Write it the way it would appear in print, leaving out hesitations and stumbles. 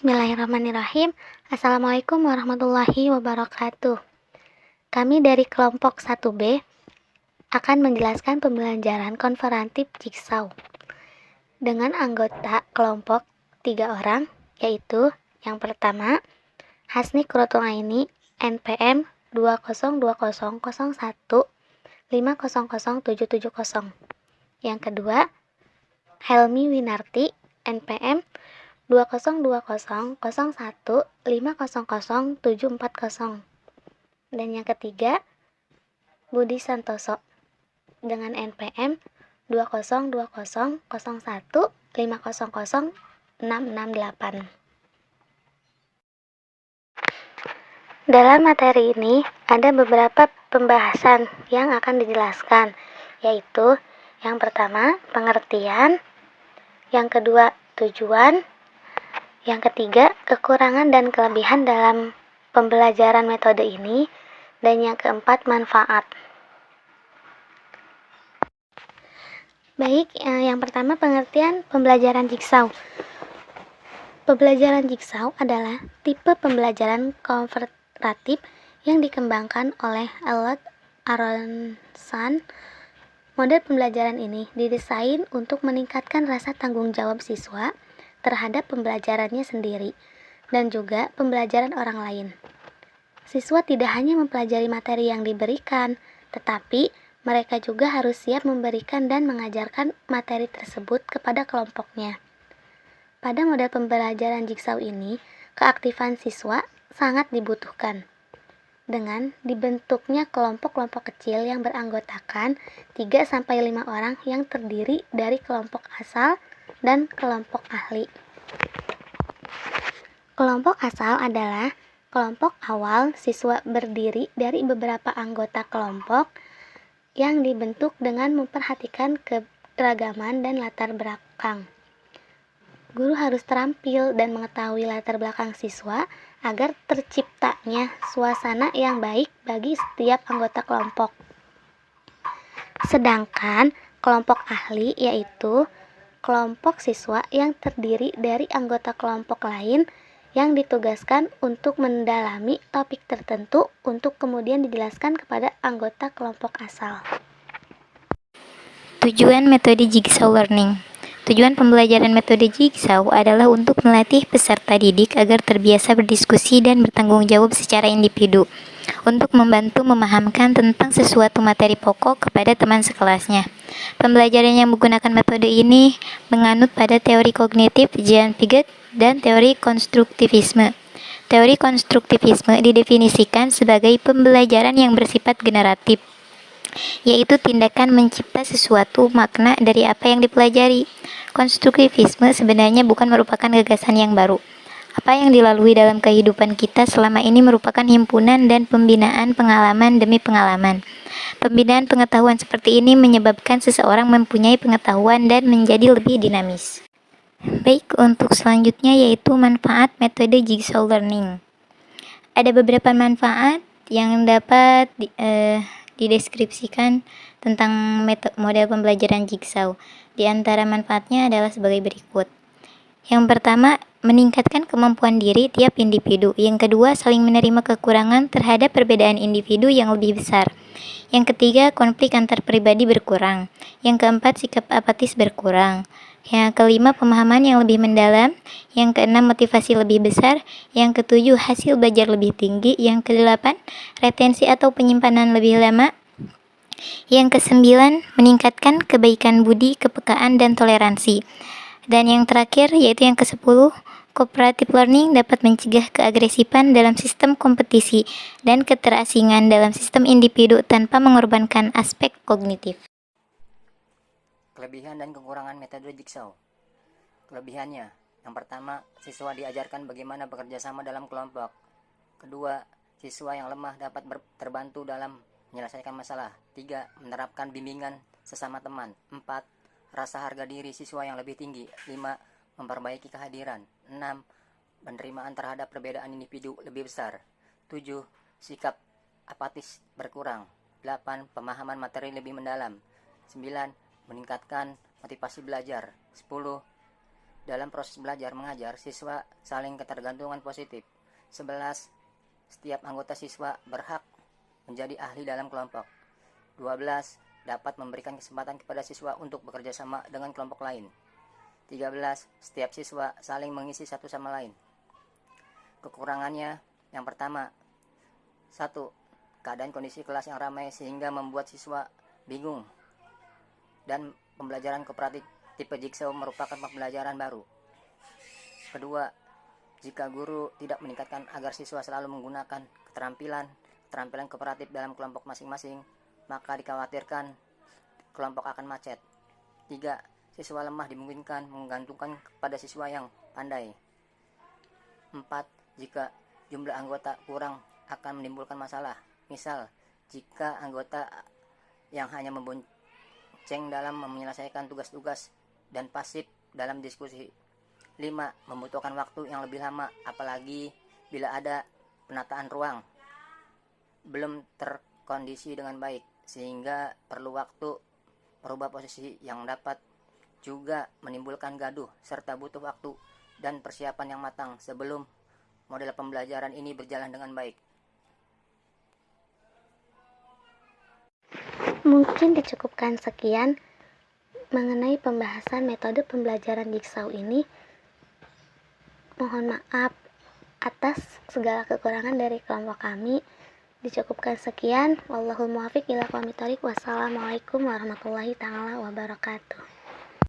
Bismillahirrahmanirrahim. Assalamualaikum warahmatullahi wabarakatuh. Kami dari kelompok 1B akan menjelaskan pembelajaran konferatif Jigsaw dengan anggota kelompok 3 orang, yaitu yang pertama Hasni Kurotulaini NPM 2020015000770. Yang kedua Helmi Winarti NPM 2020015000740. Dan yang ketiga Budi Santoso dengan NPM 2020015000668. Dalam materi ini ada beberapa pembahasan yang akan dijelaskan, yaitu yang pertama pengertian, yang kedua tujuan, yang ketiga kekurangan dan kelebihan dalam pembelajaran metode ini, dan yang keempat manfaat. Baik, yang pertama pengertian pembelajaran Jigsaw. Pembelajaran Jigsaw adalah tipe pembelajaran konferatif yang dikembangkan oleh Elliot Aronson. Model pembelajaran ini didesain untuk meningkatkan rasa tanggung jawab siswa terhadap pembelajarannya sendiri dan juga pembelajaran orang lain. Siswa tidak hanya mempelajari materi yang diberikan, tetapi mereka juga harus siap memberikan dan mengajarkan materi tersebut kepada kelompoknya. Pada model pembelajaran Jigsaw ini, keaktifan siswa sangat dibutuhkan. Dengan dibentuknya kelompok-kelompok kecil yang beranggotakan 3-5 orang yang terdiri dari kelompok asal dan kelompok ahli. Kelompok asal adalah kelompok awal siswa berdiri dari beberapa anggota kelompok yang dibentuk dengan memperhatikan keragaman dan latar belakang. Guru harus terampil dan mengetahui latar belakang siswa agar terciptanya suasana yang baik bagi setiap anggota kelompok. Sedangkan kelompok ahli yaitu kelompok siswa yang terdiri dari anggota kelompok lain yang ditugaskan untuk mendalami topik tertentu untuk kemudian dijelaskan kepada anggota kelompok asal. Tujuan metode Jigsaw Learning. Tujuan pembelajaran metode Jigsaw adalah untuk melatih peserta didik agar terbiasa berdiskusi dan bertanggung jawab secara individu, untuk membantu memahamkan tentang sesuatu materi pokok kepada teman sekelasnya. Pembelajaran yang menggunakan metode ini menganut pada teori kognitif Jean Piaget dan teori konstruktivisme. Teori konstruktivisme didefinisikan sebagai pembelajaran yang bersifat generatif, yaitu tindakan mencipta sesuatu makna dari apa yang dipelajari. Konstruktivisme sebenarnya bukan merupakan gagasan yang baru. Apa yang dilalui dalam kehidupan kita selama ini merupakan himpunan dan pembinaan pengalaman demi pengalaman. Pembinaan pengetahuan seperti ini menyebabkan seseorang mempunyai pengetahuan dan menjadi lebih dinamis. Baik, untuk selanjutnya yaitu manfaat metode Jigsaw Learning. Ada beberapa manfaat yang dapat dideskripsikan tentang model pembelajaran Jigsaw. Di antara manfaatnya adalah sebagai berikut. Yang pertama, meningkatkan kemampuan diri tiap individu. Yang kedua, saling menerima kekurangan terhadap perbedaan individu yang lebih besar. Yang ketiga, konflik antar pribadi berkurang. Yang keempat, sikap apatis berkurang. Yang kelima, pemahaman yang lebih mendalam. Yang keenam, motivasi lebih besar. Yang ketujuh, hasil belajar lebih tinggi. Yang kedelapan, retensi atau penyimpanan lebih lama. Yang kesembilan, meningkatkan kebaikan budi, kepekaan, dan toleransi. Dan yang terakhir, yaitu yang ke-10, cooperative learning dapat mencegah keagresifan dalam sistem kompetisi dan keterasingan dalam sistem individu tanpa mengorbankan aspek kognitif. Kelebihan dan kekurangan metode Jigsaw. Kelebihannya, yang pertama, siswa diajarkan bagaimana bekerja sama dalam kelompok. Kedua, siswa yang lemah dapat terbantu dalam menyelesaikan masalah. 3. Menerapkan bimbingan sesama teman. 4. Rasa harga diri siswa yang lebih tinggi. 5. Memperbaiki kehadiran. 6. Penerimaan terhadap perbedaan individu lebih besar. 7. Sikap apatis berkurang. 8. Pemahaman materi lebih mendalam. 9. Meningkatkan motivasi belajar. 10. Dalam proses belajar mengajar, siswa saling ketergantungan positif. 11. Setiap anggota siswa berhak menjadi ahli dalam kelompok. 12. Dapat memberikan kesempatan kepada siswa untuk bekerja sama dengan kelompok lain. 13. Setiap siswa saling mengisi satu sama lain. Kekurangannya, yang pertama, 1. Keadaan kondisi kelas yang ramai sehingga membuat siswa bingung, dan pembelajaran kooperatif tipe Jigsaw merupakan pembelajaran baru. Kedua, jika guru tidak meningkatkan agar siswa selalu menggunakan keterampilan kooperatif dalam kelompok masing-masing, maka dikhawatirkan kelompok akan macet. 3. Siswa lemah dimungkinkan menggantungkan kepada siswa yang pandai. 4. Jika jumlah anggota kurang akan menimbulkan masalah. Misal, jika anggota yang hanya membonceng dalam menyelesaikan tugas-tugas dan pasif dalam diskusi. 5. Membutuhkan waktu yang lebih lama, apalagi bila ada penataan ruang belum terkondisi dengan baik, sehingga perlu waktu merubah posisi yang dapat juga menimbulkan gaduh, serta butuh waktu dan persiapan yang matang sebelum model pembelajaran ini berjalan dengan baik. Mungkin dicukupkan sekian mengenai pembahasan metode pembelajaran Jigsaw ini. Mohon maaf atas segala kekurangan dari kelompok kami. Dicukupkan sekian. Wallahul muwaffiq ila aqwamit thoriq. Wassalamualaikum warahmatullahi taala wabarakatuh.